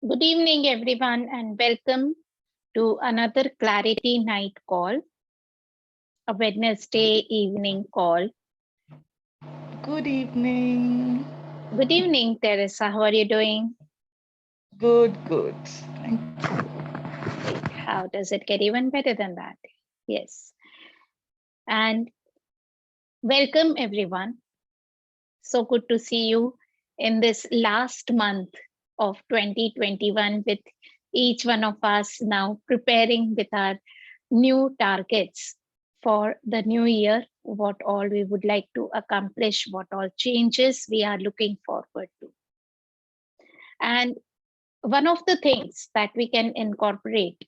Good evening, everyone, and welcome to another Clarity Night call, a Wednesday evening call. Good evening. Good evening, Teresa. How are you doing? Good. Thank Great. How does it get even better than that? Yes. And welcome, everyone. So good to see you in this last month of 2021 with each one of us now preparing with our new targets for the new year, what all we would like to accomplish, what all changes we are looking forward to. And one of the things that we can incorporate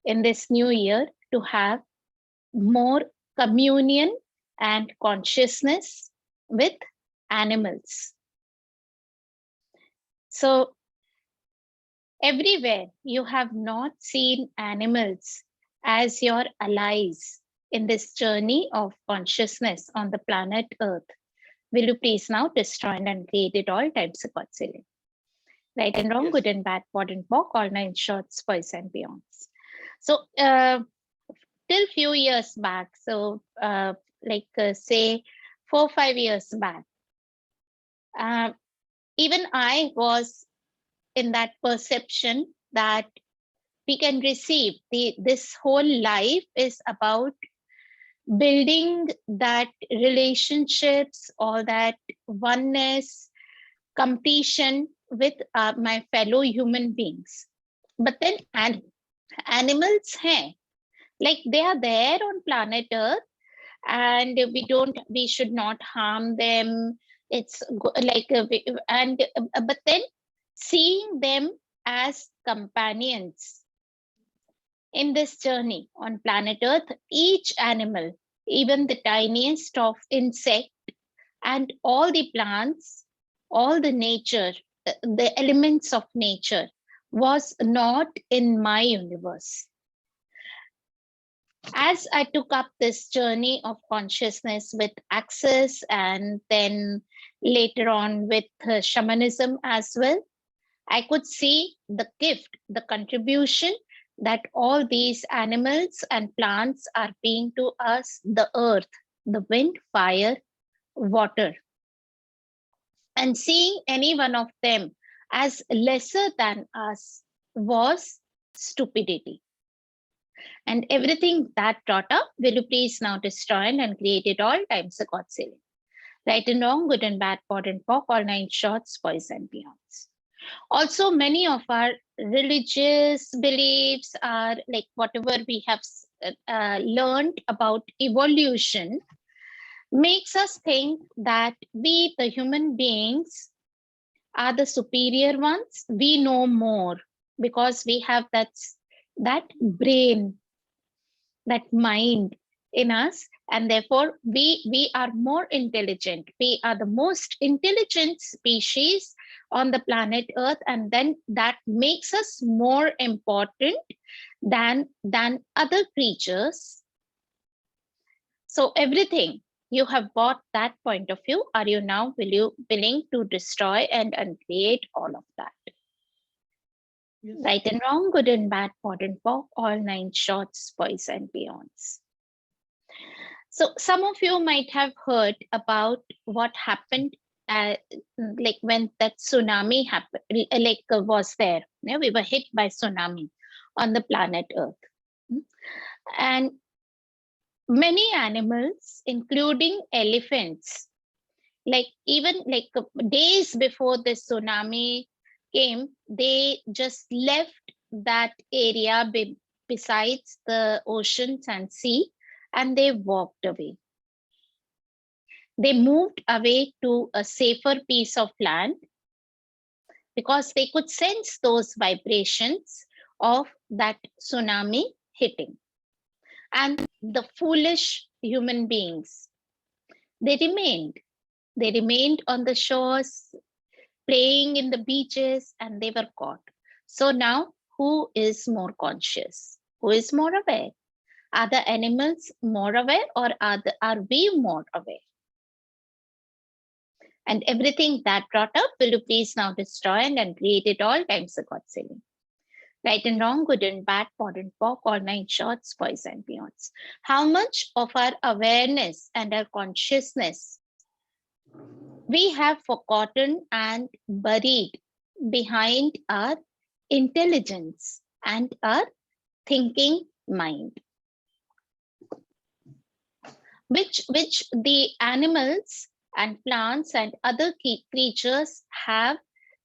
in this new year to have more communion and consciousness with animals. So everywhere you have not seen animals as your allies in this journey of consciousness on the planet Earth, will you please now destroy and create it all times reconciliate? Right and wrong, Yes. good and bad, pod and pock, all nine shorts, boys and beyonds. So till few years back, so say 4 5 years back, even I was in that perception that we can receive this whole life is about building that relationships or that oneness, completion with my fellow human beings. But then animals, hey, like they are there on planet Earth, and we should not harm them. It's but then seeing them as companions in this journey on planet Earth, each animal, even the tiniest of insect, and all the plants, all the nature, the elements of nature was not in my universe. As I took up this journey of consciousness with Access and then later on with shamanism as well, I could see the gift, the contribution that all these animals and plants are being to us, the earth, the wind, fire, water. And seeing any one of them as lesser than us was stupidity. And everything that taught up, will you please now destroy and create it all times the God ceiling. Right and wrong, good and bad, pod and pock, all nine shorts, boys and beyonds. Also, many of our religious beliefs are like whatever we have learned about evolution makes us think that we, the human beings, are the superior ones. We know more because we have that brain, that mind in us, and therefore we are more intelligent. We are the most intelligent species on the planet Earth, and then that makes us more important than other creatures. So everything you have bought that point of view, are you now willing to destroy and uncreate all of that? Yes. Right and wrong, good and bad, pod and pock, all nine shorts, boys and beyonds. So some of you might have heard about what happened, like when that tsunami happened, was there. Yeah, we were hit by tsunami on the planet Earth, and many animals, including elephants, like even like days before the tsunami came, they just left that area besides the oceans and sea, and they walked away. They moved away to a safer piece of land because they could sense those vibrations of that tsunami hitting. And the foolish human beings, they remained on the shores, playing in the beaches, and they were caught. So now, who is more conscious? Who is more aware? Are the animals more aware, or are we more aware? And everything that brought up, will you please now destroy and uncreate it all times the God saving. Right and wrong, good and bad, POD and POC, all 9 shorts, boys and beyonds. How much of our awareness and our consciousness we have forgotten and buried behind our intelligence and our thinking mind, which the animals and plants and other creatures have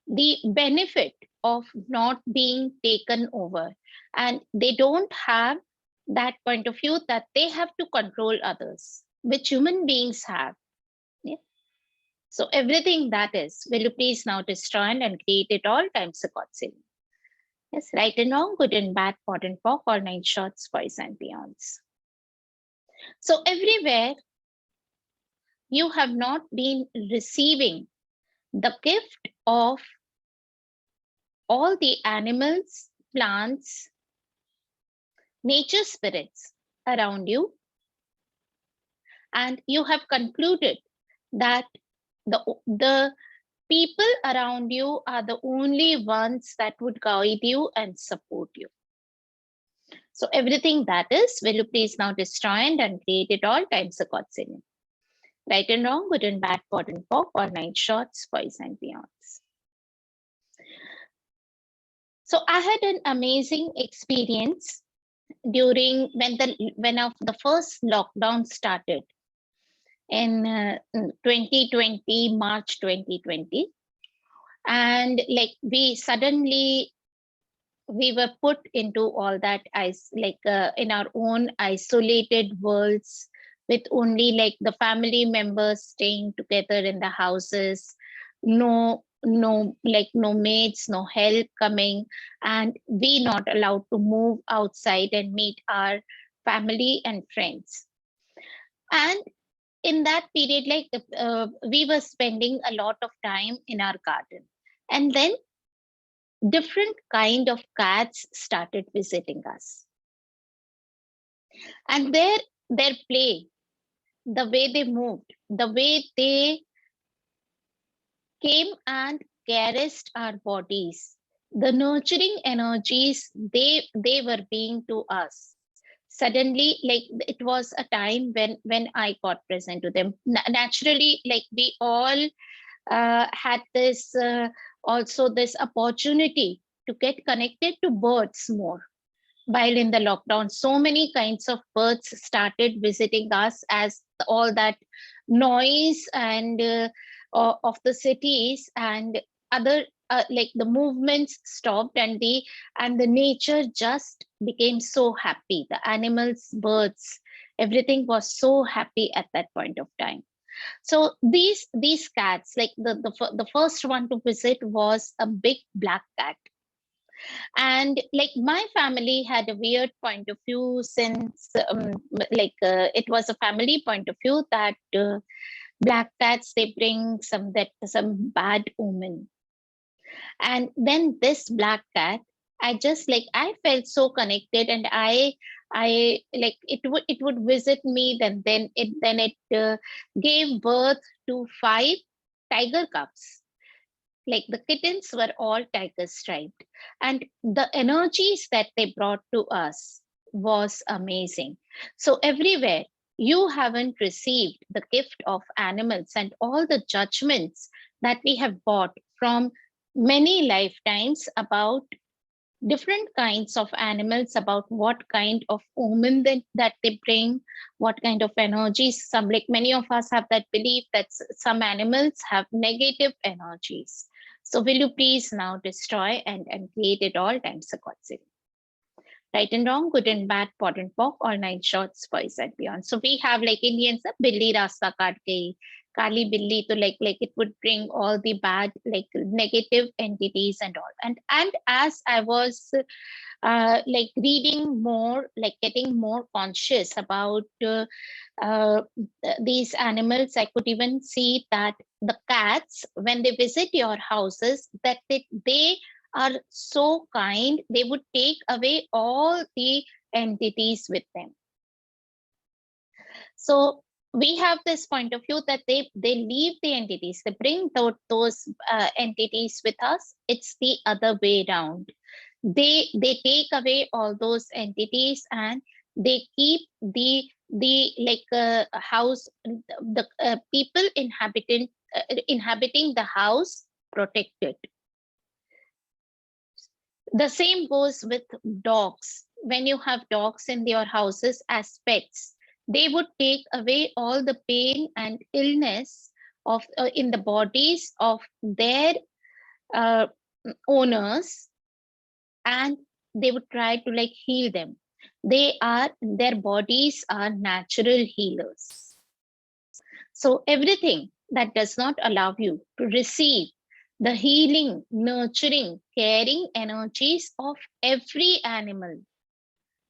the benefit of not being taken over, and they don't have that point of view that they have to control others, which human beings have. Yeah. So everything that is, will you please now destroy and create it all times the God saving. Yes, right and wrong, good and bad, POD and POC, all 9 shorts, boys and beyonds. So everywhere you have not been receiving the gift of all the animals, plants, nature spirits around you, and you have concluded that the people around you are the only ones that would guide you and support you. So everything that is, will you please now destroy and uncreate it all times the God saving. Right and wrong, good and bad, POD and POC, all 9 shorts, boys and beyonds. So I had an amazing experience during when the first lockdown started in 2020, March 2020. And like we were put into all that in our own isolated worlds, with only like the family members staying together in the houses, no maids, no help coming, and we not allowed to move outside and meet our family and friends. And in that period, we were spending a lot of time in our garden, and then different kind of cats started visiting us, and their play, the way they moved, the way they came and caressed our bodies, the nurturing energies they were being to us. Suddenly, like it was a time when I got present to them. Naturally, like we all had this also this opportunity to get connected to birds more. While in the lockdown, so many kinds of birds started visiting us, as all that noise and of the cities and other like the movements stopped, and the nature just became so happy. The animals, birds, everything was so happy at that point of time. So these cats, like the first one to visit was a big black cat. And like my family had a weird point of view, since it was a family point of view that black cats, they bring some bad omen. And then this black cat, I felt so connected, and I like it would visit me. Then it gave birth to 5 tiger cubs. Like the kittens were all tiger striped, and the energies that they brought to us was amazing. So everywhere you haven't received the gift of animals and all the judgments that we have bought from many lifetimes about different kinds of animals, about what kind of omen that they bring, what kind of energies. Some, like many of us have that belief that some animals have negative energies. So will you please now destroy and create it all times the God saving. Right and wrong, good and bad, POD and POC, all 9 shorts, boys and beyond. So we have like Indians, Billi Rasta Kaat Gayi, Kali Billi, to like it would bring all the bad, like negative entities and all. And as I was like reading more, like getting more conscious about uh, these animals, I could even see that the cats, when they visit your houses, that they are so kind, they would take away all the entities with them. So we have this point of view that they leave the entities, they bring those entities with us. It's the other way around. They take away all those entities and they keep the like house, the people inhabiting the house protected. The same goes with dogs. When you have dogs in your houses as pets, they would take away all the pain and illness of in the bodies of their uh, owners, and they would try to like heal them. Their bodies are natural healers. So everything that does not allow you to receive the healing, nurturing, caring energies of every animal,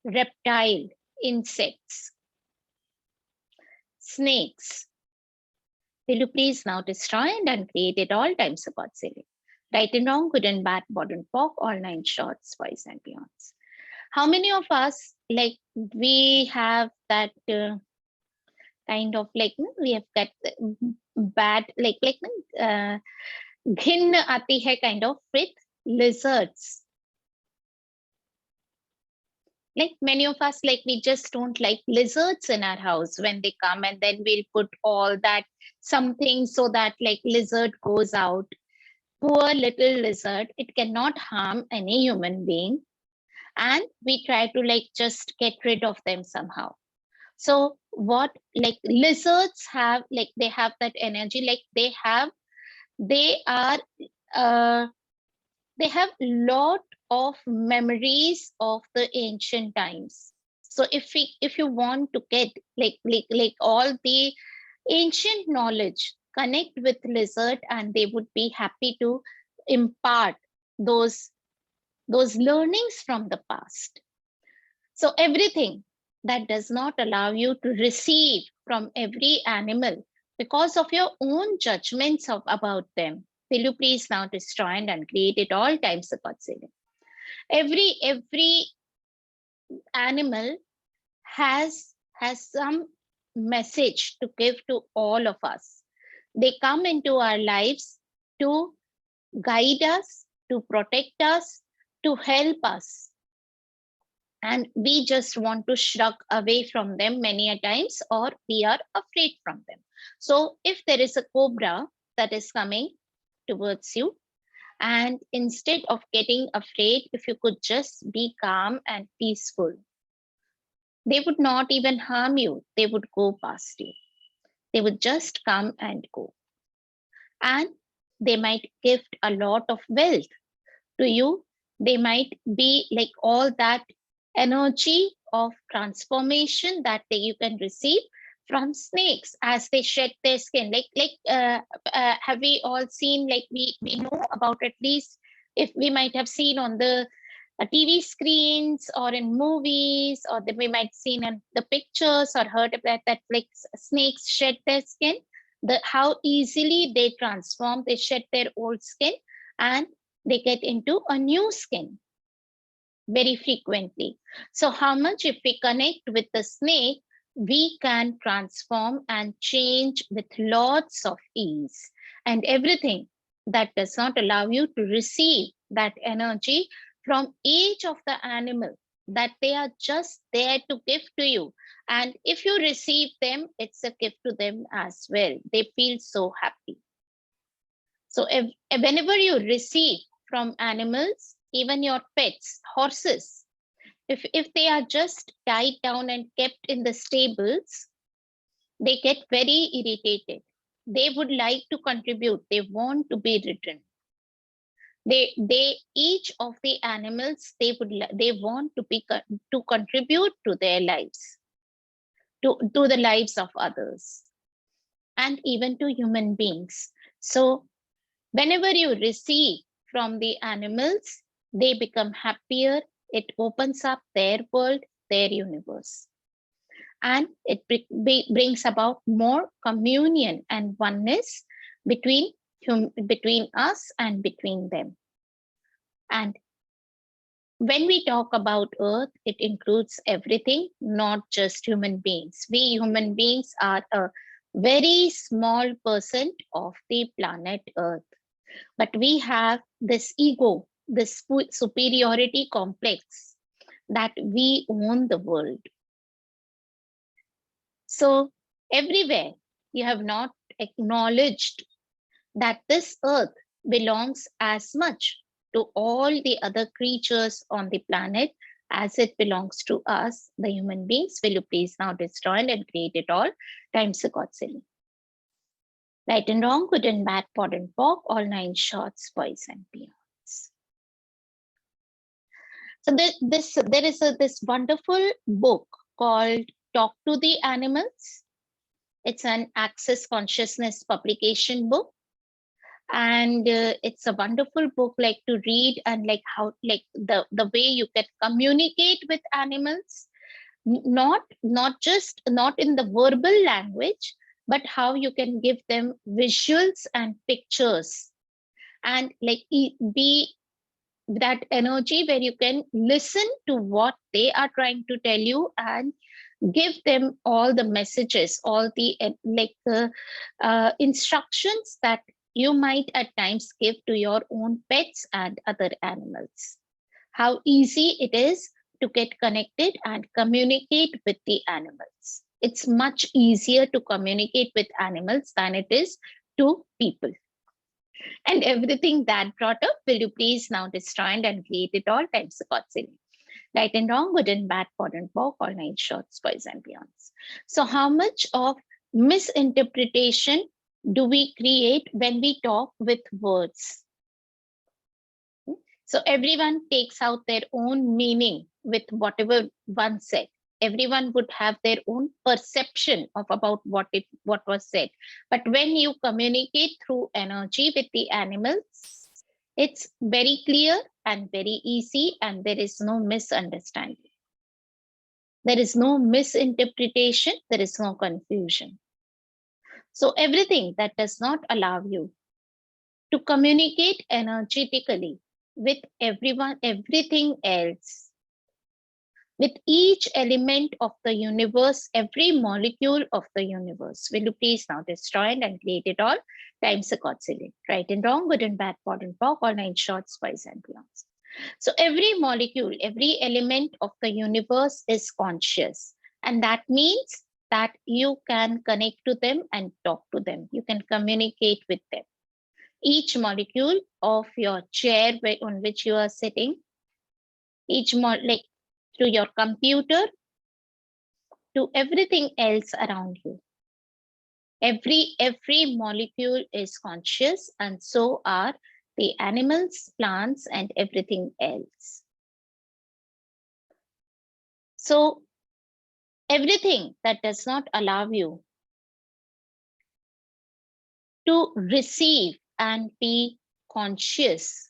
reptile, insects, snakes, will you please now destroy and uncreate at all times of God's healing? Right and wrong, good and bad, bod and pock, all 9 shorts, boys and beyonds. How many of us, like, we have that kind of like, we have got bad, घिन आती है kind of with lizards? Like many of us, like we just don't like lizards in our house when they come, and then we'll put all that something so that like lizard goes out. Poor little lizard, it cannot harm any human being, and we try to like just get rid of them somehow. So what, like lizards have, like they have that energy, like they have lot of memories of the ancient times. So if you want to get like all the ancient knowledge, connect with lizard, and they would be happy to impart those learnings from the past. So everything that does not allow you to receive from every animal because of your own judgments about them, will you please now destroy and uncreate at all times of God's healing? Every animal has some message to give to all of us. They come into our lives to guide us, to protect us, to help us. And we just want to shrug away from them many a times, or we are afraid from them. So if there is a cobra that is coming towards you, and instead of getting afraid, if you could just be calm and peaceful, they would not even harm you. They would go past you. They would just come and go. And they might gift a lot of wealth to you. They might be like all that energy of transformation that you can receive from snakes as they shed their skin. Have we all seen, like we know about, at least if we might have seen on the TV screens or in movies, or we might seen in the pictures or heard about that like snakes shed their skin, how easily they transform, they shed their old skin and they get into a new skin very frequently. So how much if we connect with the snake, we can transform and change with lots of ease. And everything that does not allow you to receive that energy from each of the animal, that they are just there to give to you. And if you receive them, it's a gift to them as well. They feel so happy. So whenever you receive from animals, even your pets, horses, if they are just tied down and kept in the stables, they get very irritated. They would like to contribute. They want to be ridden. They each of the animals, they want to contribute to their lives, to the lives of others, and even to human beings. So whenever you receive from the animals, they become happier. It opens up their world, their universe. And it brings about more communion and oneness between us and between them. And when we talk about Earth, it includes everything, not just human beings. We human beings are a very small percent of the planet Earth. But we have this ego, this superiority complex that we own the world. So everywhere you have not acknowledged that this earth belongs as much to all the other creatures on the planet as it belongs to us, the human beings. Will you please now destroy and create it all times the God silly. Right and wrong, good and bad, pod and pock, all nine shorts, boys and beyonds. So there is this wonderful book called Talk to the Animals. It's an Access Consciousness publication book, and it's a wonderful book, like to read, and like how, like the way you can communicate with animals, not in the verbal language, but how you can give them visuals and pictures, and like be that energy where you can listen to what they are trying to tell you and give them all the messages, all the instructions that you might at times give to your own pets and other animals. How easy it is to get connected and communicate with the animals. It's much easier to communicate with animals than it is to people. And everything that brought up, will you please now destroy and create it all times the God silly. Right and wrong, good and bad, pod and pock, all nine shorts, boys and beyonds. So how much of misinterpretation do we create when we talk with words? So everyone takes out their own meaning with whatever one said. Everyone would have their own perception of about what was said. But when you communicate through energy with the animals, it's very clear and very easy, and there is no misunderstanding. There is no misinterpretation. There is no confusion. So everything that does not allow you to communicate energetically with everyone, everything else, with each element of the universe, every molecule of the universe. Will you please now destroy it and create it all times the God silly. Right and wrong, good and bad, pod and pock, all nine shorts, boys and beyonds. So every molecule, every element of the universe is conscious. And that means that you can connect to them and talk to them. You can communicate with them. Each molecule of your chair on which you are sitting, each like to your computer, to everything else around you. Every molecule is conscious, and so are the animals, plants, and everything else. So everything that does not allow you to receive and be conscious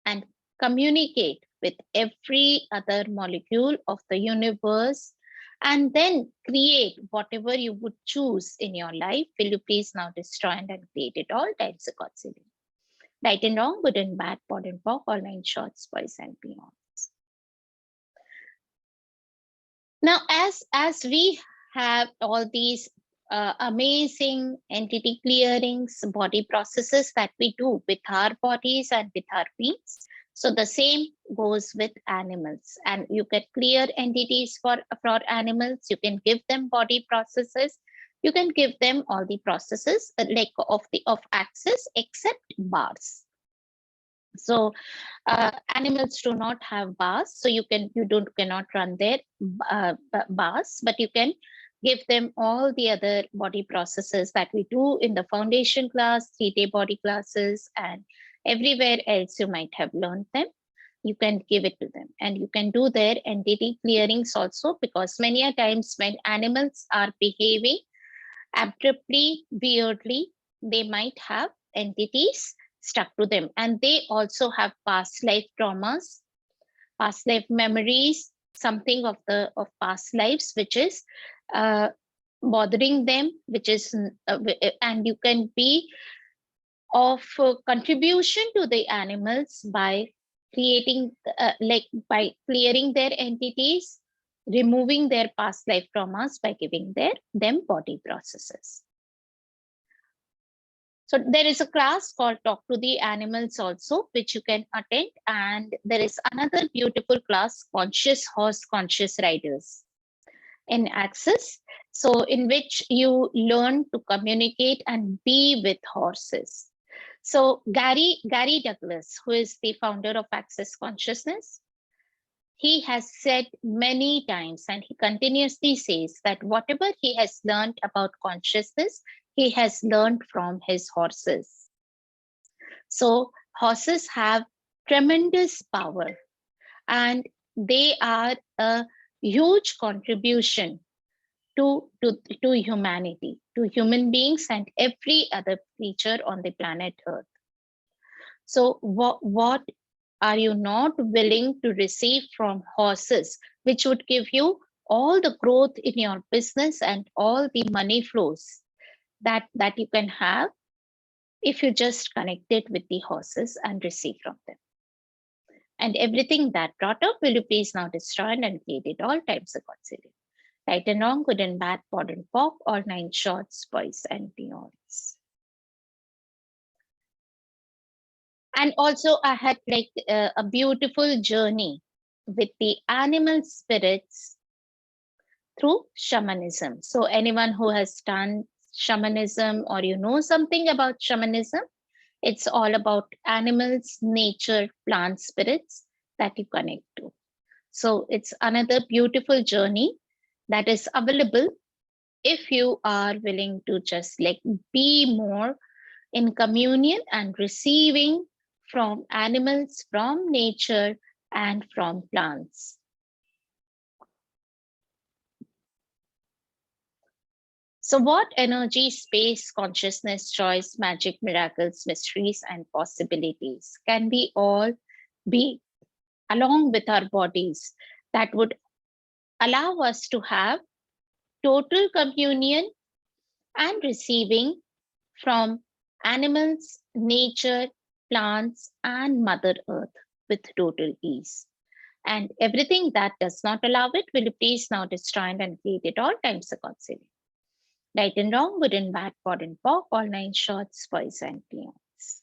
and communicate with every other molecule of the universe, and then create whatever you would choose in your life, will you please now destroy and create it all times the God silly. Right and wrong, good and bad, pod and pock, all nine shorts, boys and beyonds. Now, as we have all these amazing entity clearings, body processes that we do with our bodies and with our beings, so the same goes with animals. And you can clear entities for animals. You can give them body processes. You can give them all the processes like of access, except bars. So animals do not have bars, so you cannot run their bars, but you can give them all the other body processes that we do in the foundation class, 3-day body classes, and everywhere else you might have learned them. You can give it to them, and you can do their entity clearings also, because many a times when animals are behaving abruptly, weirdly, they might have entities stuck to them, and they also have past life traumas, past life memories, something of past lives which is bothering them, which is and you can be of contribution to the animals by creating, like by clearing their entities, removing their past life traumas by giving them body processes. So there is a class called Talk to the Animals also, which you can attend. And there is another beautiful class, Conscious Horse, Conscious Riders in Access. So in which you learn to communicate and be with horses. So Gary Douglas, who is the founder of Access Consciousness, he has said many times, and he continuously says that whatever he has learned about consciousness, he has learned from his horses. So horses have tremendous power, and they are a huge contribution to humanity, to human beings and every other creature on the planet Earth. So what are you not willing to receive from horses, which would give you all the growth in your business and all the money flows that you can have if you just connect it with the horses and receive from them? And everything that brought up, will you please now destroy and create it all times a concealing. Right and wrong, good and bad, pod and pop, all 9 shorts, boys and beyonds. And also I had like a beautiful journey with the animal spirits through shamanism. So anyone who has done shamanism or you know something about shamanism, it's all about animals, nature, plant spirits that you connect to. So it's another beautiful journey that is available if you are willing to just like be more in communion and receiving from animals, from nature, and from plants. So what energy, space, consciousness, choice, magic, miracles, mysteries, and possibilities can we all be along with our bodies that would allow us to have total communion and receiving from animals, nature, plants, and Mother Earth with total ease? And everything that does not allow it, will you please now destroy and create it all times a concealing. Right and wrong, good and bad, pod and pop, all 9 shorts, boys and beyonds.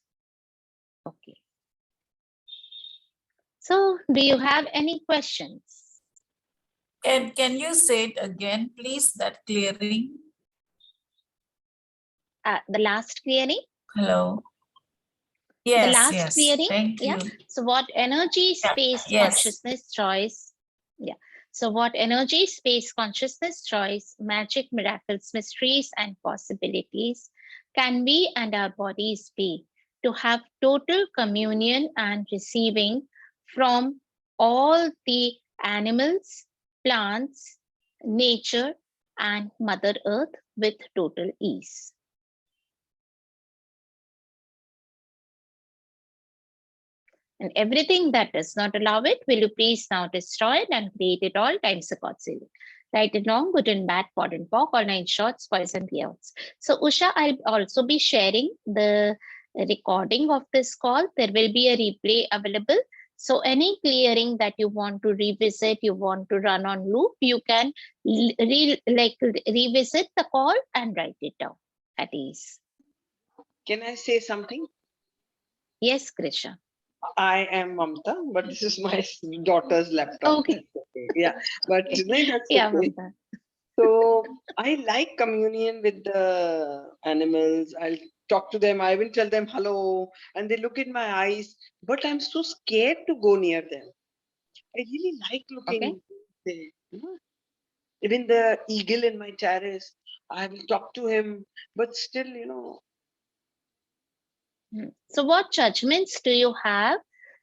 Okay. So do you have any questions? Can you say it again, please, that clearing? The last clearing? Hello. Yes, the last yes. clearing. Thank you. Yeah. So what energy, space, Yes. consciousness, choice? Yeah. So what energy, space, consciousness, choice, magic, miracles, mysteries, and possibilities can we and our bodies be to have total communion and receiving from all the animals, plants, nature, and Mother Earth with total ease? And everything that does not allow it, will you please now destroy it and create it all times a Godzilla. Right and wrong, good and bad, pod and pock, all 9 shots, poison the outs. So Usha, I'll also be sharing the recording of this call. There will be a replay available. So any clearing that you want to revisit, you want to run on loop, you can revisit the call and write it down at ease. Can I say something? Yes, Krisha. I am Mamta, but this is my daughter's laptop. Okay. Yeah, but that's Yeah, okay. Mamta. So I like communion with the animals. I'll talk to them. I will tell them hello, and they look in my eyes. But I'm so scared to go near them. I really like looking. There, you know? Even the eagle in my terrace, I will talk to him, but still, So what judgments do you have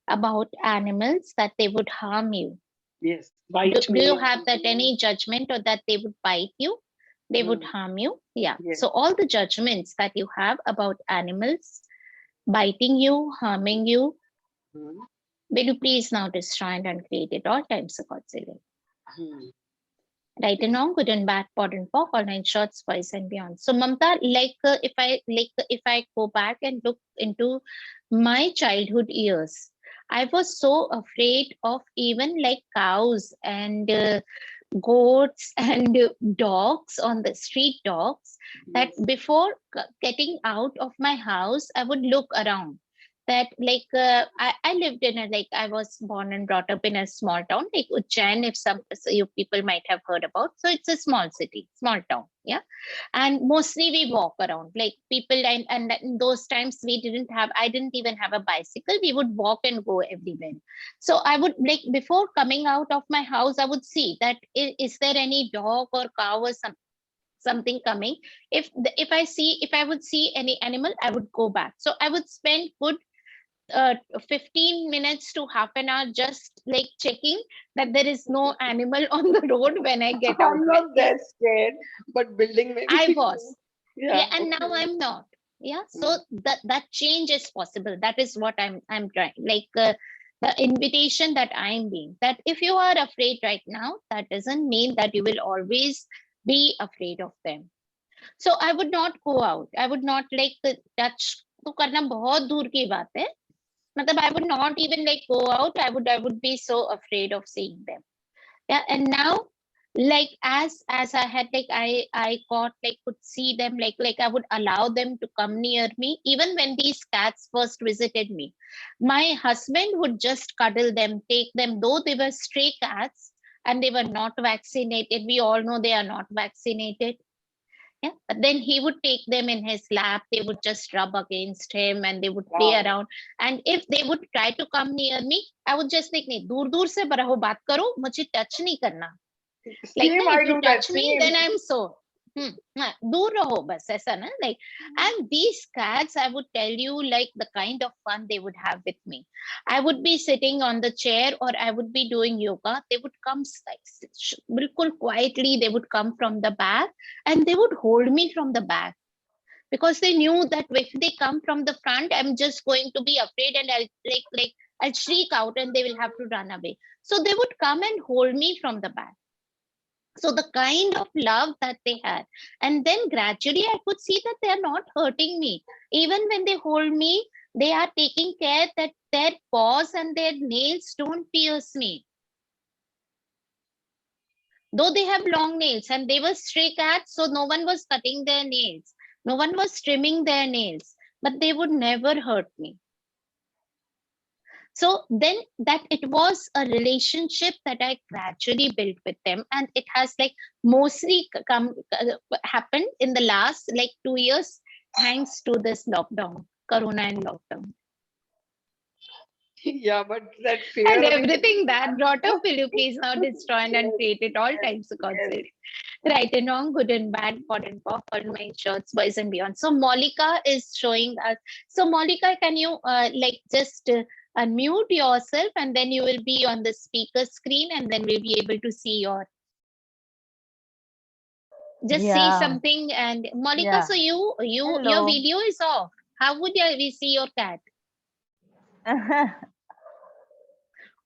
about animals that they would harm you? yes. Do you have that any judgment or that they would bite you? They would harm you? Yeah. Yes. So all the judgments that you have about animals biting you, harming you, will you please now destroy and create it all times a Godzilla? Right and wrong, good and bad, pod and pop, all 9 shots, boys and beyond. So Mamta, if I go back and look into my childhood years, I was so afraid of even like cows and goats and dogs on the street dogs, that Yes. before getting out of my house, I would look around. That like I lived in a, like I was born and brought up in a small town like Ujjain, if some so you people might have heard about. So it's a small city, small town, yeah. And mostly we walk around like people, and in those times we didn't have, I didn't even have a bicycle. We would walk and go everywhere. So I would like before coming out of my house, I would see that is there any dog or cow or something coming. If I see, if I would see any animal, I would go back. So I would spend good 15 minutes to half an hour just like checking that there is no animal on the road when I get out. I'm not that scared, but building maybe. I was. Yeah, Yeah. and now Okay. I'm not. Yeah, so that change is possible. That is what I'm trying, like the invitation that I'm being, that if you are afraid right now, that doesn't mean that you will always be afraid of them. So I would not go out, I would not like touch, तो करना बहुत दूर की बात है, मतलब I would not even like go out. I would be so afraid of seeing them. Yeah, and now like as I had like I got like could see them, like I would allow them to come near me. Even when these cats first visited me, my husband would just cuddle them, take them, though they were stray cats and they were not vaccinated. We all know they are not vaccinated. Yeah, but then he would take them in his lap, they would just rub against him and they would play Wow. around. And if they would try to come near me, I would just like, नहीं दूर दूर से रहो, बात करो, मुझे touch नहीं करना. Like Same, na, I if you do that. touch me, Same. then I'm so दूर रहो बस, ऐसा ना, like. And these cats, I would tell you, like the kind of fun they would have with me. I would be sitting on the chair or I would be doing yoga, they would come like बिल्कुल quietly, they would come from the back and they would hold me from the back, because they knew that if they come from the front, I'm just going to be afraid and I'll like I'll shriek out and they will have to run away. So they would come and hold me from the back. So the kind of love that they had, and then gradually I could see that they are not hurting me. Even when they hold me, they are taking care that their paws and their nails don't pierce me, though they have long nails. And they were stray cats, so no one was cutting their nails, no one was trimming their nails, but they would never hurt me. So then that it was a relationship that I gradually built with them, and it has like mostly come happened in the last like 2 years, thanks to this lockdown, corona and lockdown. Yeah, but that fear And of everything that brought up, will you please now destroy and Yes, uncreate it all yes, times, for God's yes. sake. Right and wrong, good and bad, pod and pop, all my shirts, boys and beyond. So Molika is showing us. So Molika, can you like just unmute yourself and then you will be on the speaker screen and then we'll be able to see your, just say Yeah, something. And Molika, yeah. so your Hello. video is off. How would we see your cat?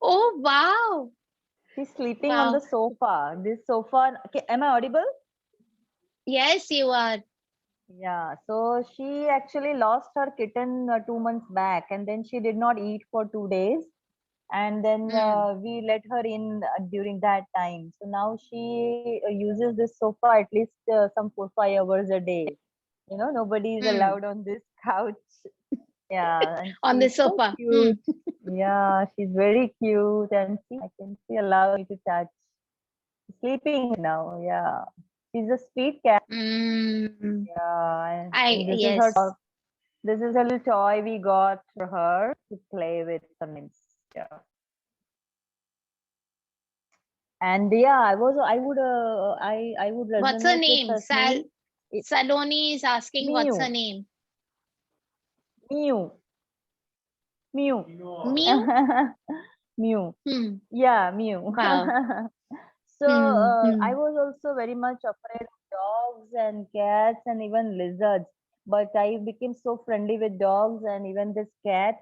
Oh, wow. She's sleeping on the Wow. sofa. This sofa. Okay, am I audible? Yes, you are. Yeah. So she actually lost her kitten 2 months back, and then she did not eat for 2 days. And then Hmm. we let her in during that time. So now she uses this sofa at least some 4-5 hours a day. You know, nobody is Hmm. allowed on this couch. Yeah, and On the she's so sofa. Hmm. cute. Yeah, she's very cute, and see, I can see allow me to touch. Sleeping now, yeah. She's a street cat. Mm, Yeah, I and this is her yes. this is a little toy we got for her to play with sometimes. Yeah. And yeah, I would What's her resonate with name? Tasneem. It, Saloni is asking what's her Mew, name. Mew, Mew, Mew. Mew. Hmm. Yeah, Mew. Wow. So I Hmm. was also very much afraid of dogs and cats and even lizards. But I became so friendly with dogs and even this cat.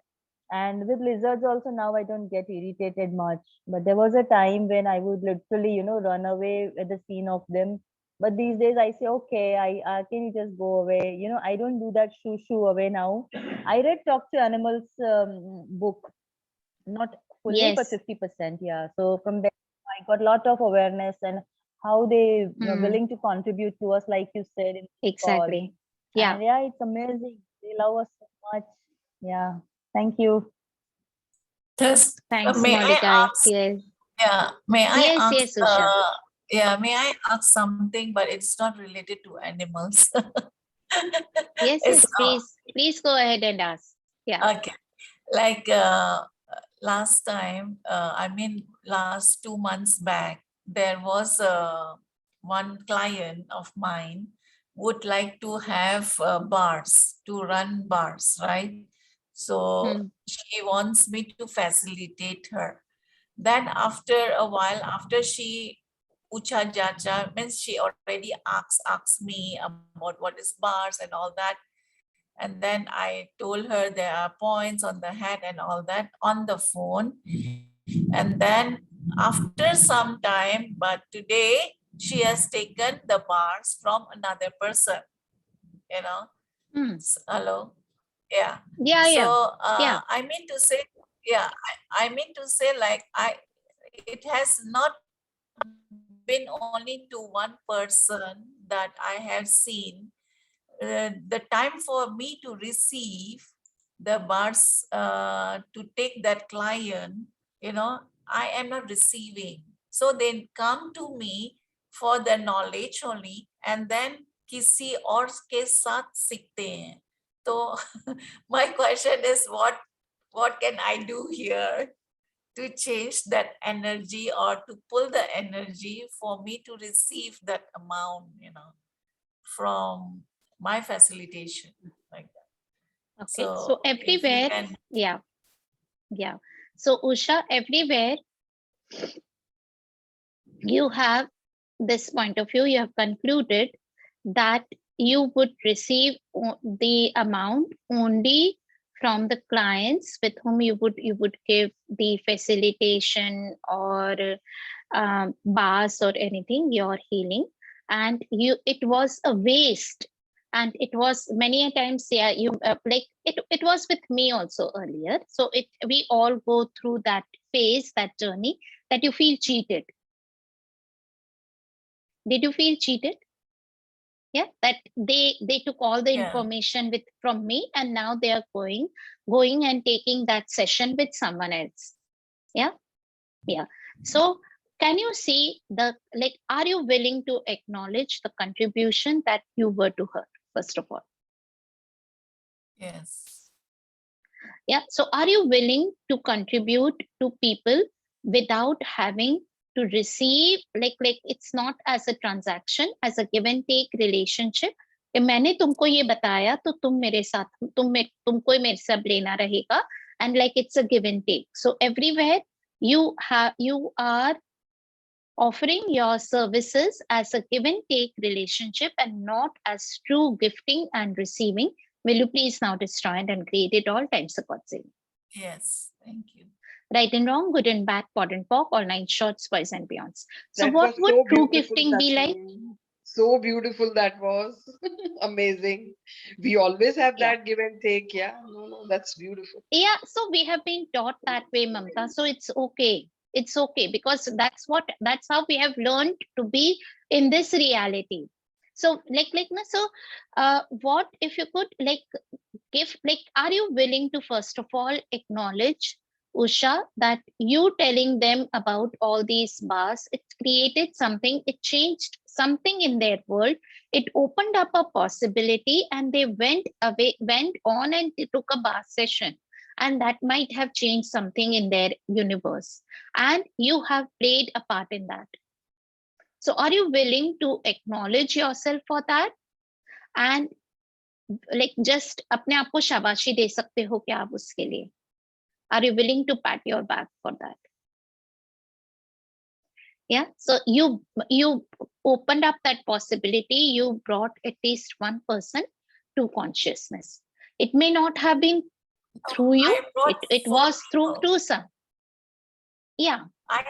And with lizards also now I don't get irritated much. But there was a time when I would literally, run away at the scene of them. But these days I say, okay, can you just go away? I don't do that shoo shoo away now. I read Talk to Animals book, not fully, but Yes. 50%. Yeah. So from there, I got a lot of awareness and how they were Hmm. willing to contribute to us, like you said in the call. Exactly. Yeah. And yeah, it's amazing. They love us so much. Yeah. Thank you. Just Thanks, may I Mordecai. ask? Yes. Yeah, may I Yes, ask? yes, Usha. Yeah, may I ask something? But it's not related to animals. Yes, It's yes, please. Please go ahead and ask. Yeah. okay. Like last time, I mean, last 2 months back, there was one client of mine would like to have bars, to run bars, right? So Hmm. she wants me to facilitate her. Then after a while, after she ucha jacha, means she already asks me about what is bars and all that. And then I told her there are points on the head and all that on the phone. And then after some time, but today she has taken the bars from another person, you know. Hmm. Hello. Yeah. Yeah, So yeah. Yeah. I mean to say, yeah, I mean to say like it has not been only to one person that I have seen. The time for me to receive the bars to take that client, you know, I am not receiving. So they come to me for the knowledge only, and then किसी और के साथ सीखते हैं. So my question is, what can I do here to change that energy or to pull the energy for me to receive that amount, you know, from my facilitation like that. Okay. So So if you everywhere, can, yeah. Yeah. So Usha, everywhere you have this point of view, you have concluded that you would receive the amount only from the clients with whom you would give the facilitation or bars or anything, your healing, and it was a waste. And it was many a times, yeah, you like it was with me also earlier. So we all go through that phase, that journey, that you feel cheated. Did you feel cheated? Yeah, that they took all the yeah, information from me, and now they are going and taking that session with someone else. Yeah. Yeah. So can you see are you willing to acknowledge the contribution that you were to her, first of all? yes, Yeah. So are you willing to contribute to people without having to receive, like it's not as a transaction, as a give and take relationship? कि मैंने तुमको ये बताया तो तुम मेरे साथ तुमको मेरे से अब लेना रहेगा, and like it's a give and take. So everywhere you are offering your services as a give and take relationship and not as true gifting and receiving. Will you please now destroy it and create it all times of God's name? yes, thank you. Right and wrong, good and bad, pot and pock, all nine shorts, boys and beyonds. So That what was would so true beautiful, gifting be like? Sakshi. So beautiful that was. Amazing. We always have Yeah. that give and take. Yeah. No, that's beautiful. Yeah, so we have been taught that way, Mamta. So it's okay. It's okay because that's how we have learned to be in this reality. So what if you could give, are you willing to first of all acknowledge, Usha, that you telling them about all these bars, it created something, it changed something in their world, it opened up a possibility, and they went on and they took a bar session, and that might have changed something in their universe, and you have played a part in that. So are you willing to acknowledge yourself for that? And just अपने आप को शाबाशी दे सकते हो क्या आप उसके लिए? Are you willing to pat your back for that? Yeah. So you opened up that possibility. You brought at least one person to consciousness. It may not have been through you. I brought It 4 was through people. some. Yeah.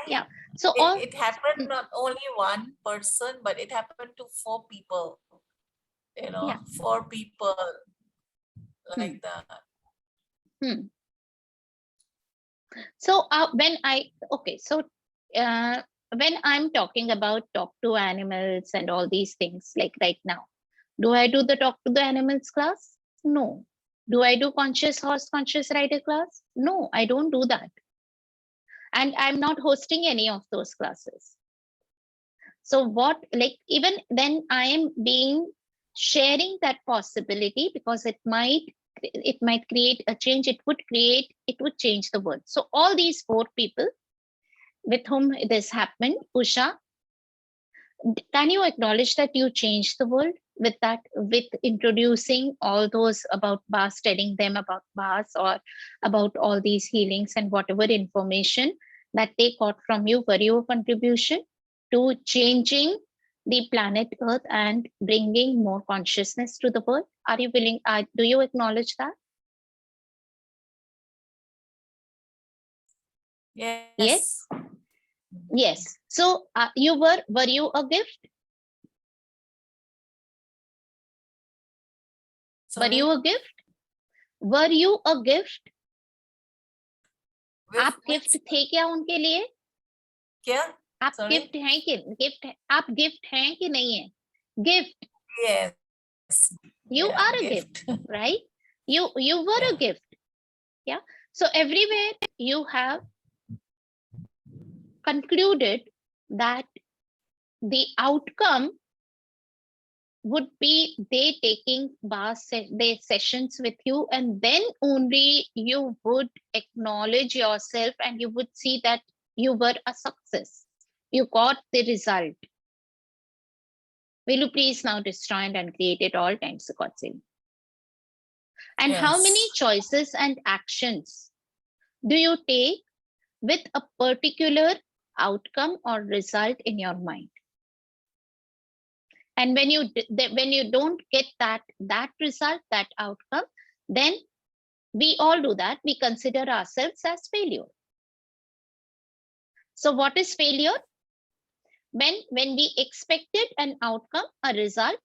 Yeah. So It happened not only one person, but it happened to 4 people. You know, yeah. 4 people like that. Hmm. So when I'm talking about talk to animals and all these things, like right now, do I do the talk to the animals class? No. Do I do conscious horse, conscious rider class? No, I don't do that. And I'm not hosting any of those classes. So what, like, even then I am being sharing that possibility, because it might create a change. It would change the world. So all these 4 people with whom this happened, Usha, can you acknowledge that you changed the world with that, with introducing all those about Bas, telling them about Bas, or about all these healings and whatever information that they got from you? Were you a contribution to changing the planet Earth and bringing more consciousness to the world? Are you willing? Do you acknowledge that? Yes. Yes. So were you a gift? Were you Sorry. a gift? Were you a gift? With आप gift थे क्या उनके लिए? क्या? आप Sorry. Gift हैं कि आप गिफ्ट हैं कि नहीं है? Gift. Yes. You Yeah, are a gift, right? You were Yeah. a gift. Yeah. So everywhere you have concluded that the outcome would be they taking their sessions with you, and then only you would acknowledge yourself and you would see that you were a success. You got the result. Will you please now destroy and uncreate it all times, God's. And how many Yes. choices and actions do you take with a particular outcome or result in your mind? And when you don't get that result, that outcome, then we all do that. We consider ourselves as failure. So what is failure? When we expected an outcome, a result,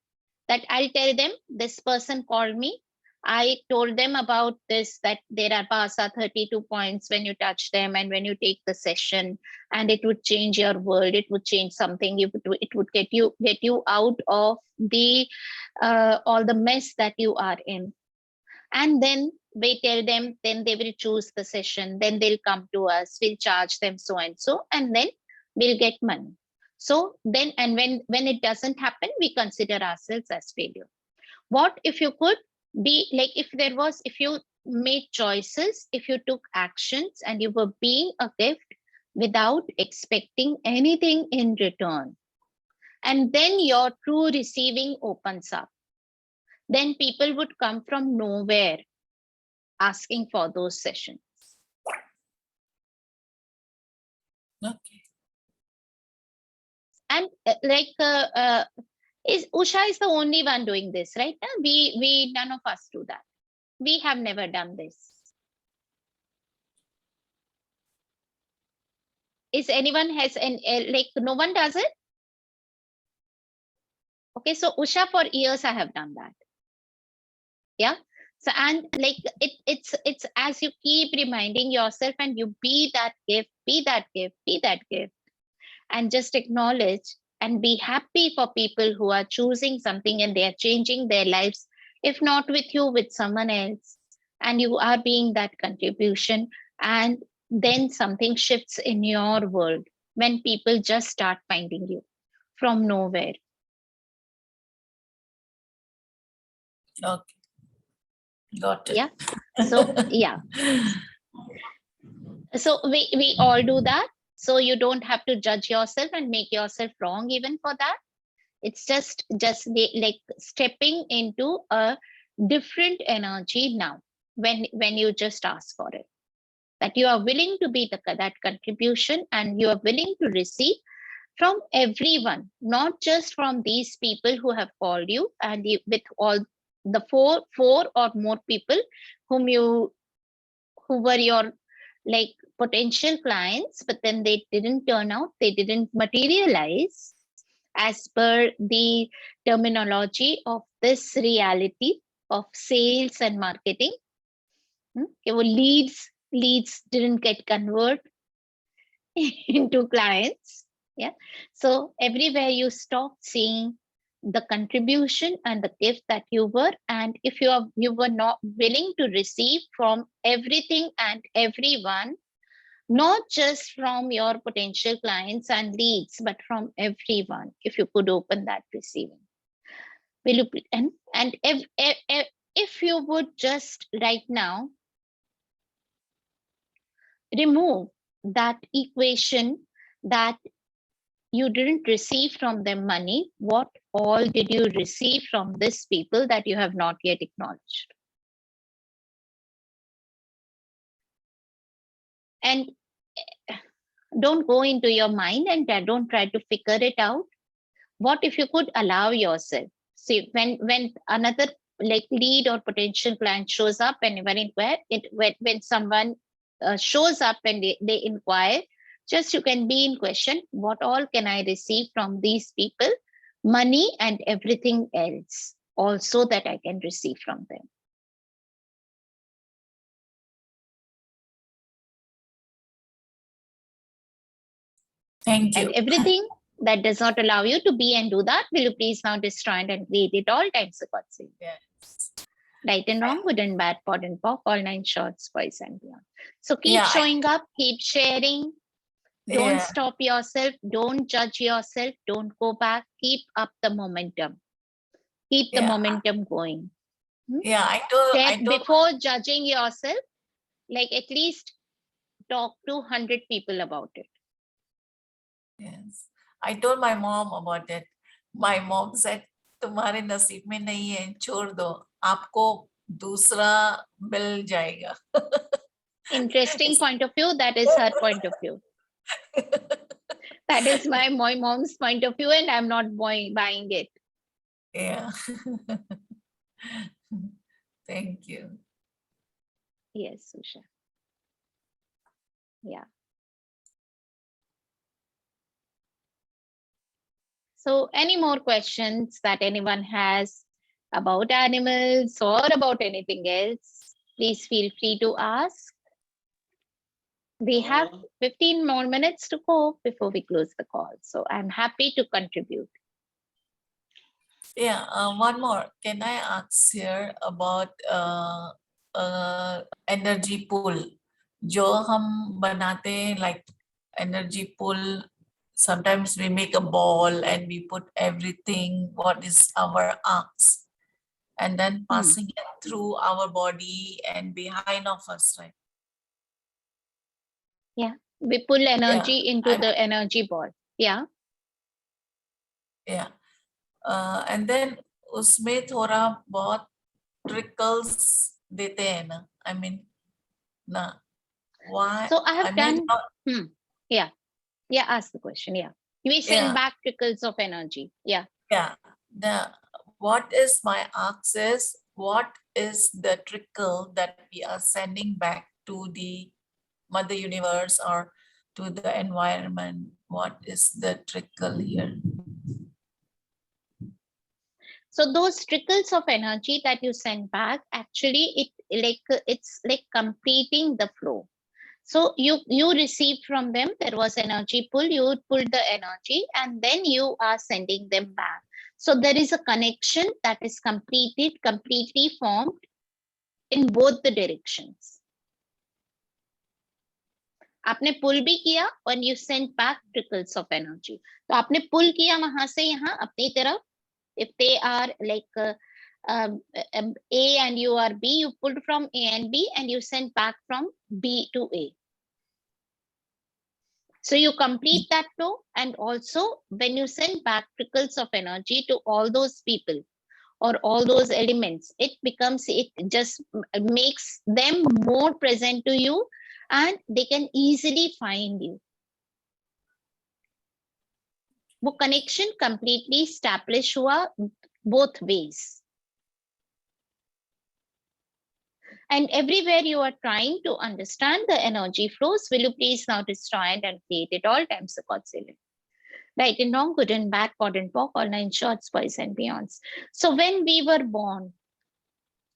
that I'll tell them, this person called me, I told them about this, that there are Basa 32 points when you touch them and when you take the session, and it would change your world. It would change something. It would get you out of the all the mess that you are in. And then we tell them, then they will choose the session, then they'll come to us, we'll charge them so and so, and then we'll get money. So then, and when it doesn't happen, we consider ourselves as failure. What if you could be like, if you made choices, if you took actions and you were being a gift without expecting anything in return, and then your true receiving opens up, then people would come from nowhere asking for those sessions. Okay. And is Usha is the only one doing this, right? We none of us do that. We have never done this. Is anyone has like no one does it? Okay, so Usha, for years I have done that. Yeah. So, and like it's as you keep reminding yourself, and you be that gift, be that gift, be that gift, and just acknowledge and be happy for people who are choosing something and they are changing their lives, if not with you, with someone else, and you are being that contribution, and then something shifts in your world when people just start finding you from nowhere. Okay. Got it. Yeah. So yeah. So we all do that. So you don't have to judge yourself and make yourself wrong even for that. It's just like stepping into a different energy now when you just ask for it, that you are willing to be that contribution, and you are willing to receive from everyone, not just from these people who have called you, and with all the four or more people who were your like potential clients, but then they didn't turn out, they didn't materialize as per the terminology of this reality of sales and marketing. कि वो leads leads didn't get converted into clients. Yeah. So everywhere you stop seeing the contribution and the gift that you were, and if you were not willing to receive from everything and everyone, not just from your potential clients and leads, but from everyone, if you could open that receiving, will you and if you would just right now remove that equation that you didn't receive from them money, what all did you receive from these people that you have not yet acknowledged? And don't go into your mind and don't try to figure it out. What if you could allow yourself? See, when another like lead or potential client shows up and when someone shows up and they inquire, just you can be in question, what all can I receive from these people? Money and everything else also that I can receive from them. Thank you. And everything that does not allow you to be and do that, will you please now destroy it and create it all times God say. Yes. Right and wrong, good and bad, pod and pop, all 9 shorts, boys and beyond. So keep Yeah, showing up, keep sharing. Don't Yeah. stop yourself. Don't judge yourself. Don't go back. Keep up the momentum. Keep the Yeah. momentum going. Yeah, I told Before judging yourself, like at least talk to 100 people about it. Yes. I told my mom about it. My mom said, तुम्हारे नसीब में नहीं है, छोड़ दो, आपको दूसरा मिल जाएगा. Interesting point of view. That is her point of view. That is my mom's point of view, and I'm not buying it. Yeah. Thank you. Yes, Susha. Yeah. So any more questions that anyone has about animals or about anything else, please feel free to ask. We have 15 more minutes to go before we close the call. So I'm happy to contribute. Yeah, one more. Can I ask here about energy pool? जो हम बनाते हैं, like energy pool. Sometimes we make a ball and we put everything, what is our arcs, and then passing it through our body and behind of us, right? Yeah, we pull energy into the energy ball. Yeah. Yeah. And then उसमें थोड़ा बहुत trickles देते हैं ना. I mean, ना. Why? So I have mean, done. Yeah. Yeah. Ask the question. Yeah. We send back trickles of energy. Yeah. Yeah. What is my axis? What is the trickle that we are sending back to the Mother Universe or to the environment? What is the trickle here? So those trickles of energy that you send back, actually, it's like completing the flow. So you received from them, there was energy pull, you pulled the energy, and then you are sending them back. So there is a connection that is completely formed in both the directions. आपने पुल भी किया और you sent back trickles of energy. तो आपने पुल किया वहां से यहाँ अपनी तरफ. If they are like A and you are B, you pulled from A and B and you sent back from B to A. So you complete that flow, and also when you send back trickles of energy to all those people or all those elements, it just makes them more present to you and they can easily find you. वो connection completely established हुआ both ways. And everywhere you are trying to understand the energy flows, will you please now destroy it and create it all times the God say. Right and wrong, good and bad, pod and pop, all 9 shorts, boys and beyonds. So when we were born,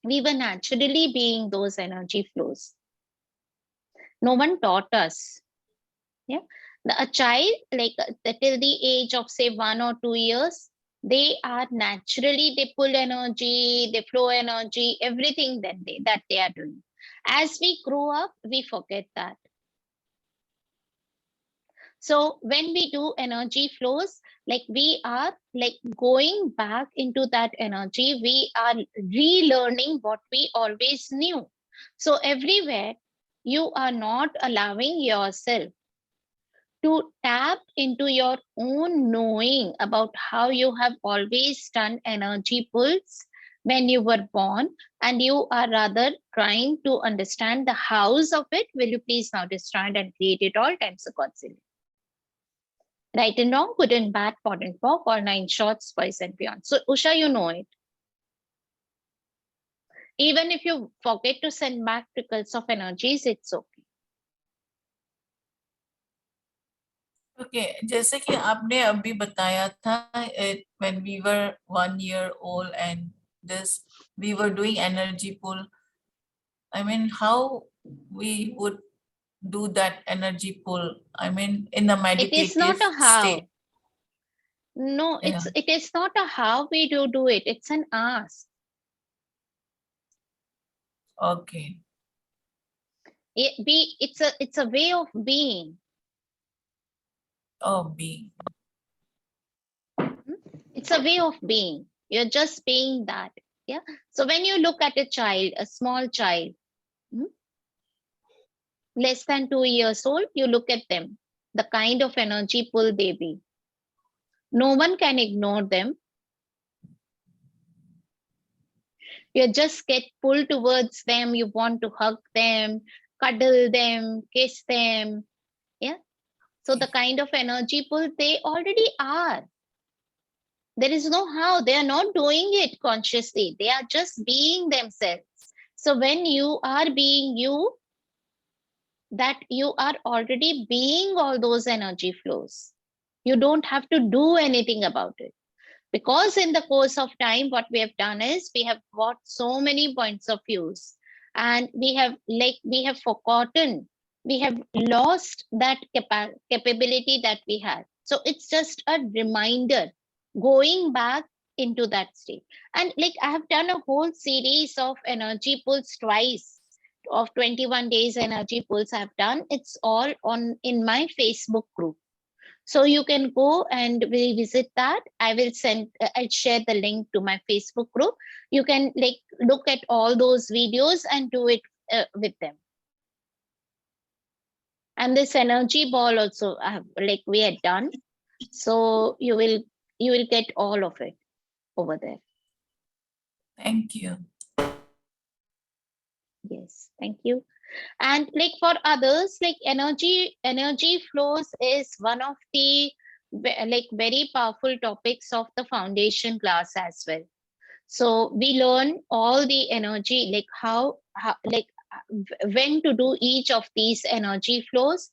we were naturally being those energy flows. No one taught us. Yeah, a child, like till the age of say 1 or 2 years, they are naturally, they pull energy, they flow energy, everything that they are doing. As we grow up, we forget that. So when we do energy flows, like we are like going back into that energy, we are relearning what we always knew. So everywhere you are not allowing yourself to tap into your own knowing about how you have always done energy pulls when you were born, and you are rather trying to understand the hows of it. Will you please now destroy and create it all times accordingly? Right and wrong, good and bad, pot and pock, or 9 shorts, boys and beyond. So Usha, you know it. Even if you forget to send back trickles of energies, it's okay. Okay, जैसे कि आपने अभी बताया था, when we were 1 year old and this we were doing energy pull. I mean, how we would do that energy pull? I mean, in the It is not meditative a how. state. No, Yeah. it is not a how we do it. It's an ask. Okay. It's a way of being. Oh, be. It's a way of being. You're just being that. Yeah. So when you look at a child, a small child, less than 2 years old, you look at them, the kind of energy pull they be. No one can ignore them. You just get pulled towards them. You want to hug them, cuddle them, kiss them. Yeah. So the kind of energy pull they already are. There is no how. They are not doing it consciously. They are just being themselves. So when you are being you, that you are already being all those energy flows. You don't have to do anything about it. Because in the course of time, what we have done is we have got so many points of views, and we have forgotten, we have lost that capability that we had. So it's just a reminder going back into that state. And like I have done a whole series of energy pulls twice, of 21 days energy pulls I've done. It's all on in my Facebook group. So you can go and revisit that. I'll share the link to my Facebook group. You can like look at all those videos and do it with them. And this energy ball also, we had done. So you will get all of it over there. Thank you. Yes, thank you. And like for others, like energy flows is one of the like very powerful topics of the foundation class as well. So we learn all the energy, like how when to do each of these energy flows,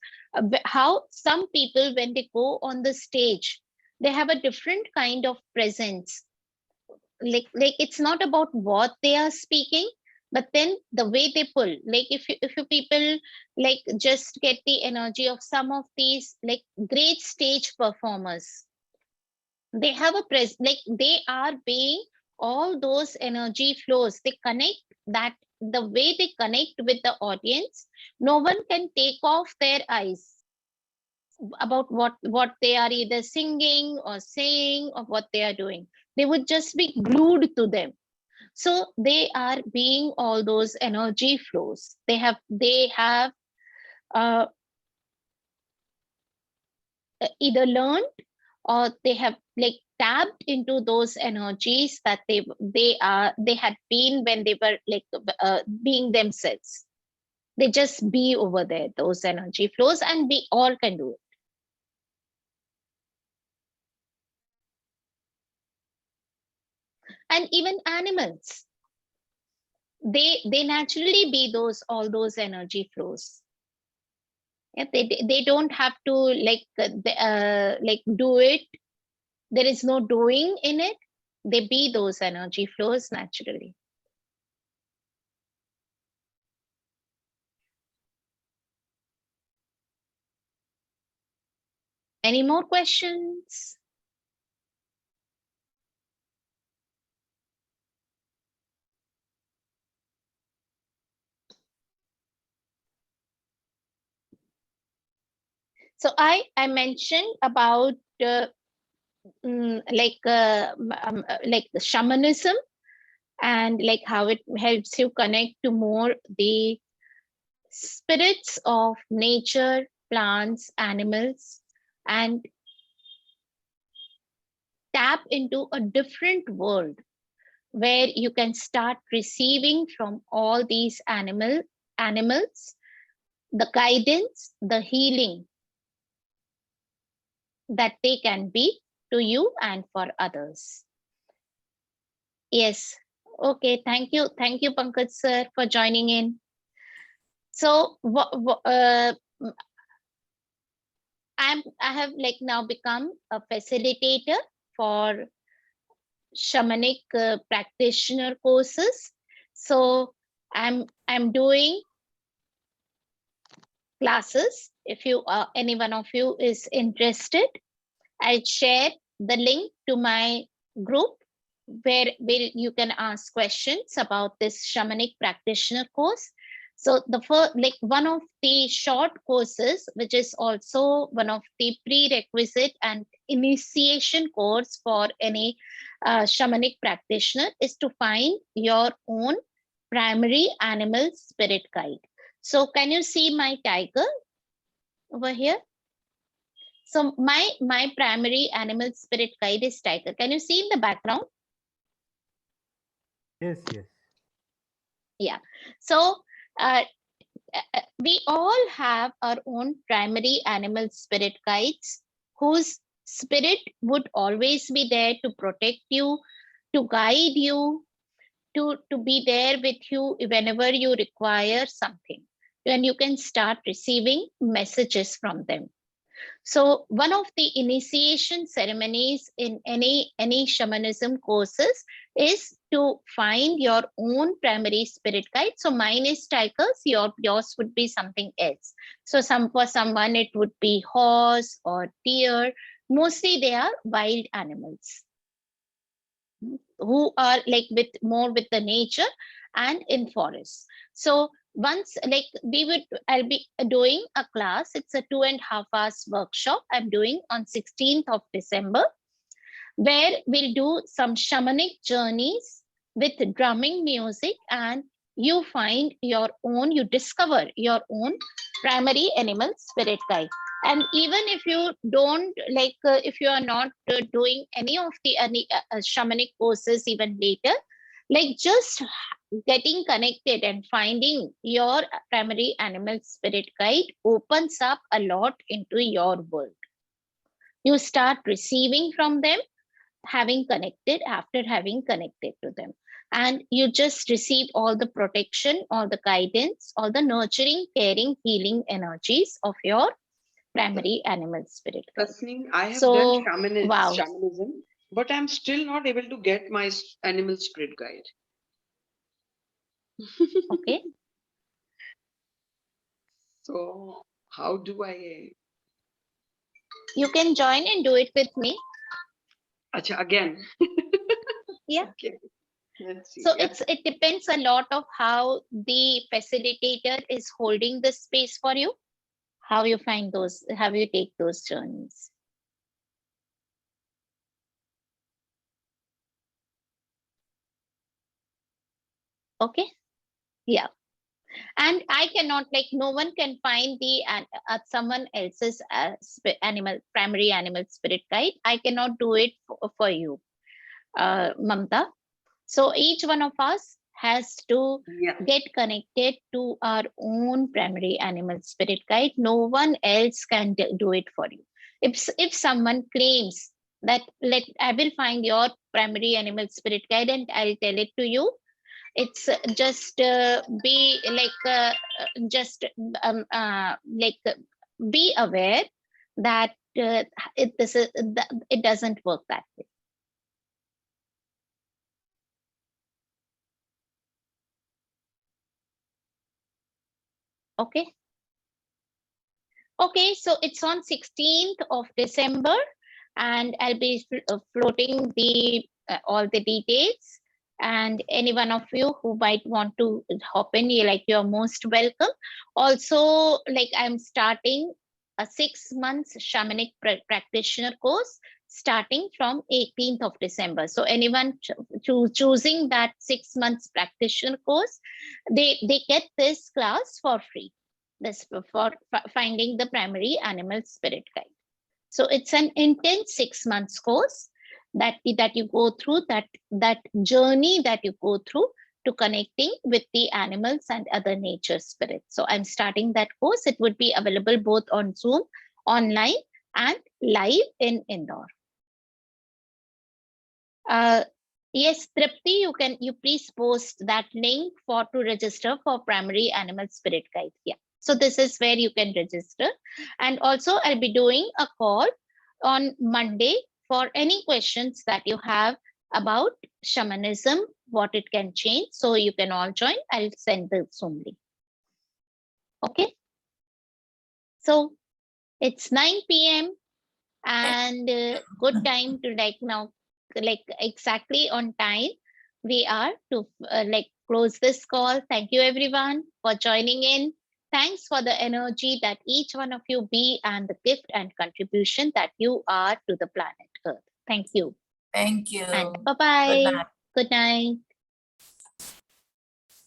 how some people, when they go on the stage, they have a different kind of presence. Like it's not about what they are speaking, but then the way they pull. Like if you people like just get the energy of some of these like great stage performers, they have a like they are being all those energy flows. They connect that, the way they connect with the audience, no one can take off their eyes about what they are either singing or saying or what they are doing. They would just be glued to them. So they are being all those energy flows. They have uh, either learned, or they have like tapped into those energies that they had been when they were like being themselves. They just be over there, those energy flows, and we all can do it. And even animals, they naturally be all those energy flows. Yeah, they don't have to like do it. There is no doing in it. They be those energy flows naturally. Any more questions? So I mentioned about like the shamanism, and like how it helps you connect to more the spirits of nature, plants, animals, and tap into a different world where you can start receiving from all these animals the guidance, the healing that they can be to you and for others. Yes. Okay. Thank you. Thank you, Pankaj sir, for joining in. So I have like now become a facilitator for shamanic practitioner courses. So I'm doing classes. If you any one of you is interested, I'll share the link to my group where you can ask questions about this shamanic practitioner course. So the first, like one of the short courses, which is also one of the prerequisite and initiation course for any shamanic practitioner, is to find your own primary animal spirit guide. So can you see my tiger over here? So my primary animal spirit guide is tiger. Can you see in the background? Yes, yes. Yeah. So we all have our own primary animal spirit guides whose spirit would always be there to protect you, to guide you, to be there with you whenever you require something. And you can start receiving messages from them. So one of the initiation ceremonies in any shamanism courses is to find your own primary spirit guide. So mine is tigers, yours would be something else. So for someone it would be horse or deer. Mostly they are wild animals who are like more with the nature and in forests. So once like I'll be doing a class. It's a 2.5 hours workshop I'm doing on 16th of December, where we'll do some shamanic journeys with drumming music, and you discover your own primary animal spirit guide. And even if you don't like if you are not doing any of the shamanic courses even later, like just getting connected and finding your primary animal spirit guide opens up a lot into your world. You start receiving from them after having connected to them, and you just receive all the protection, all the guidance, all the nurturing, caring, healing energies of your primary animal spirit guide. Tasneem, I have So, done wow. shamanism, but I'm still not able to get my animal spirit guide. Okay. So how do I? You can join and do it with me. Acha, again. Yeah. Okay. Let's see. So Yeah. it depends a lot of how the facilitator is holding the space for you, how you take those journeys. Okay. Yeah. And I cannot, like, no one can find the someone else's primary animal spirit guide. I cannot do it for you, Mamta. So each one of us has to get connected to our own primary animal spirit guide. No one else can do it for you. If someone claims that I will find your primary animal spirit guide and I'll tell it to you, it's just be just like be aware that it doesn't work that way. Okay. Okay, so it's on 16th of December, and I'll be floating the all the details. And any one of you who might want to hop in, you're most welcome. Also, like I'm starting a 6 months shamanic practitioner course starting from 18th of December. So anyone choosing that 6 months practitioner course, they get this class for free. This for finding the primary animal spirit guide. So it's an intense 6 months course that you go through, that journey that you go through to connecting with the animals and other nature spirits. So I'm starting that course. It would be available both on Zoom, online, and live in Indore. Yes, Tripti, you please post that link to register for primary animal spirit guide. Yeah. So this is where you can register. And also I'll be doing a call on Monday for any questions that you have about shamanism, what it can change. So you can all join. I'll send the Zoom link. Okay. So it's 9 p.m. and good time to now, exactly on time we are to close this call. Thank you everyone for joining in. Thanks for the energy that each one of you be, and the gift and contribution that you are to the planet Earth. Thank you. Thank you. And bye-bye. Good night. Good night.